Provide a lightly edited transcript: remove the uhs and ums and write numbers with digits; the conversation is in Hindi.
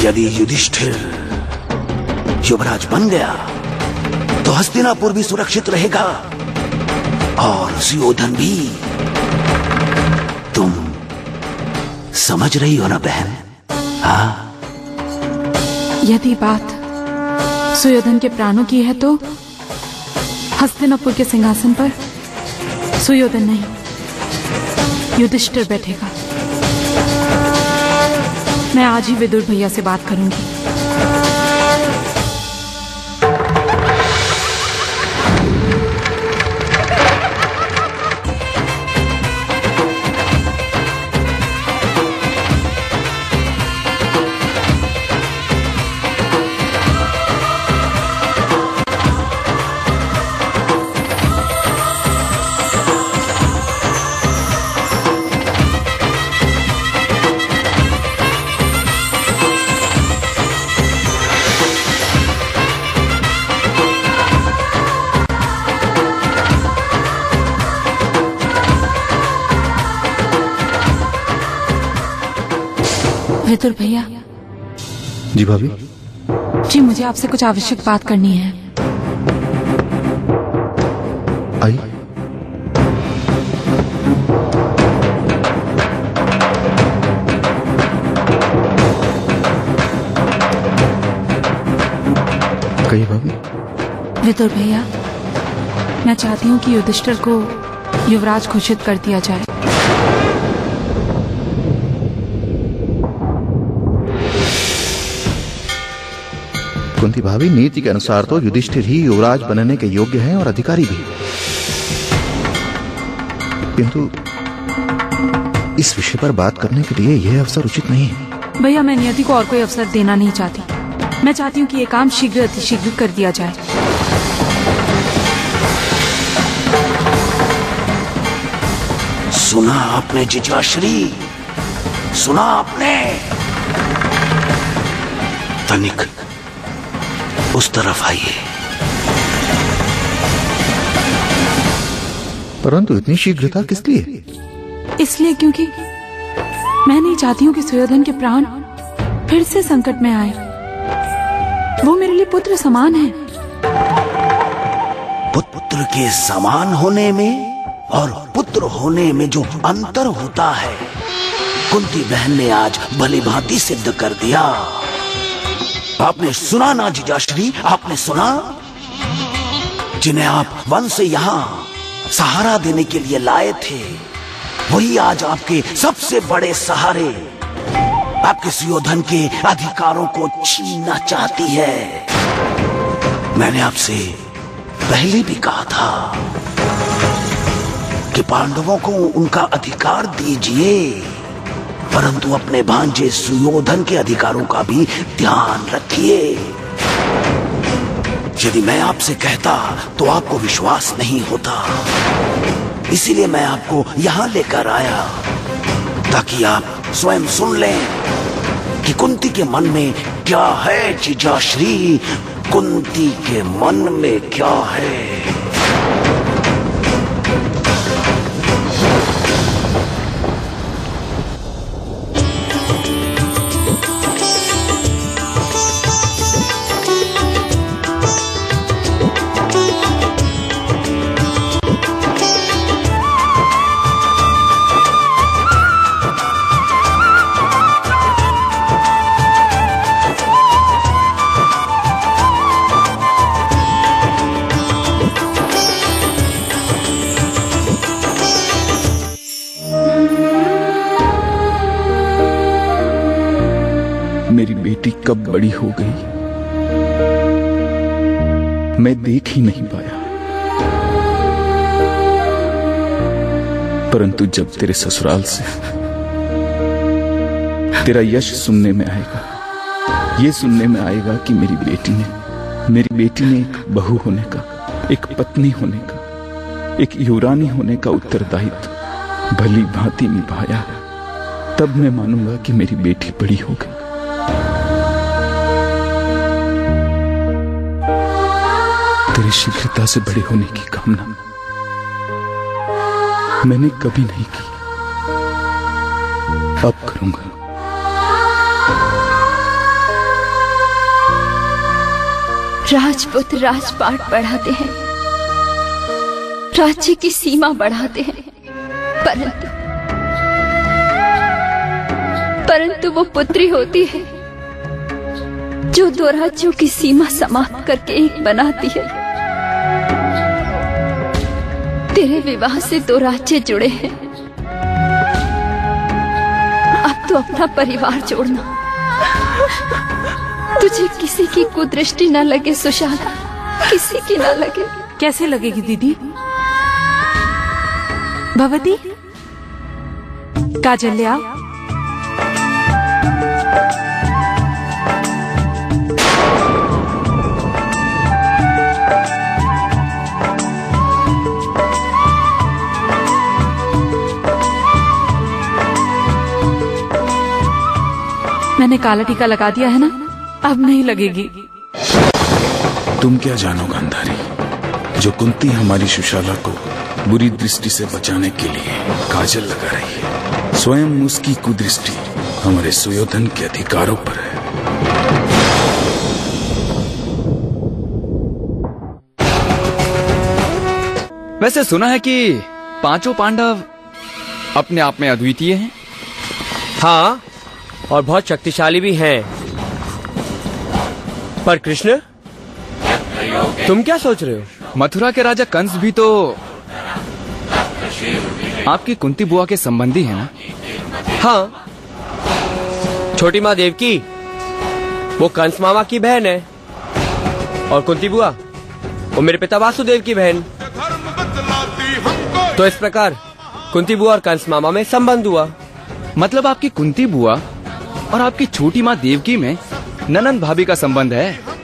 यदि युधिष्ठिर युवराज बन गया तो हस्तिनापुर भी सुरक्षित रहेगा और सुयोधन भी। तुम समझ रही हो ना बहन? हाँ, यदि बात सुयोधन के प्राणों की है तो हस्तिनापुर के सिंहासन पर सुयोधन नहीं, युधिष्ठिर बैठेगा। मैं आज ही विदुर भैया से बात करूंगी। विदुर भैया। जी भाभी। जी, मुझे आपसे कुछ आवश्यक बात करनी है। आई। कहिए भाभी। विदुर भैया, मैं चाहती हूँ कि युधिष्ठिर को युवराज घोषित कर दिया जाए। कुंती भाभी, नीति के अनुसार तो युधिष्ठिर ही युवराज बनने के योग्य हैं और अधिकारी भी, किंतु इस विषय पर बात करने के लिए यह अवसर उचित नहीं है। भैया, मैं नियति को और कोई अवसर देना नहीं चाहती। मैं चाहती हूँ कि ये काम शीघ्र अतिशीघ्र कर दिया जाए। सुना आपने जिजाश्री, सुना आपने? तनिक उस तरफ आइए। परंतु इतनी शीघ्रता किस लिए? इसलिए क्योंकि मैं नहीं चाहती हूँ कि सुयोधन के प्राण फिर से संकट में आए। वो मेरे लिए पुत्र समान है। पुत्र के समान होने में और पुत्र होने में जो अंतर होता है, कुंती बहन ने आज भली भांति सिद्ध कर दिया। आपने सुना ना जिजाश्री, आपने सुना? जिन्हें आप वन से यहां सहारा देने के लिए लाए थे, वही आज आपके सबसे बड़े सहारे, आपके सुयोधन के अधिकारों को छीनना चाहती है। मैंने आपसे पहले भी कहा था कि पांडवों को उनका अधिकार दीजिए, परंतु अपने भांजे सुयोधन के अधिकारों का भी ध्यान रखिए। यदि मैं आपसे कहता तो आपको विश्वास नहीं होता, इसीलिए मैं आपको यहां लेकर आया ताकि आप स्वयं सुन लें कि कुंती के मन में क्या है। जिजाश्री, कुंती के मन में क्या है? मेरी बेटी कब बड़ी हो गई मैं देख ही नहीं पाया, परंतु जब तेरे ससुराल से तेरा यश सुनने में आएगा, ये सुनने में आएगा कि मेरी बेटी ने एक बहू होने का, एक पत्नी होने का, एक युवरानी होने का उत्तरदायित्व भली भांति निभाया, तब मैं मानूंगा कि मेरी बेटी बड़ी हो गई। तेरी शीघ्रता से बड़े होने की कामना मैंने कभी नहीं की, अब करूंगा। राजपुत राजपाट बढ़ाते हैं, राज्य की सीमा बढ़ाते हैं, परंतु वो पुत्री होती है जो दो राज्यों की सीमा समाप्त करके एक बनाती है। तेरे विवाह से दो राज्य जुड़े हैं, अब तो अपना परिवार जोड़ना। तुझे किसी की कुदृष्टि न लगे सुशाला, किसी की न लगे। कैसे लगेगी दीदी? भगवती, काजल ले आओ। मैंने काला टीका लगा दिया है ना, अब नहीं लगेगी। तुम क्या जानो गांधारी, जो कुंती हमारी सुशाला को बुरी दृष्टि से बचाने के लिए काजल लगा रही है, स्वयं उसकी कुदृष्टि हमारे सुयोधन के अधिकारों पर है। वैसे सुना है कि पांचों पांडव अपने आप में अद्वितीय हैं। हाँ, और बहुत शक्तिशाली भी हैं। पर कृष्ण, तुम क्या सोच रहे हो? मथुरा के राजा कंस भी तो आपकी कुंती बुआ के संबंधी है ना? हाँ, छोटी माँ देवकी वो कंस मामा की बहन है, और कुंती बुआ वो मेरे पिता वासुदेव की बहन। तो इस प्रकार कुंती बुआ और कंस मामा में संबंध हुआ। मतलब आपकी कुंती बुआ और आपकी छोटी माँ देवकी में ननंद भाभी का संबंध है।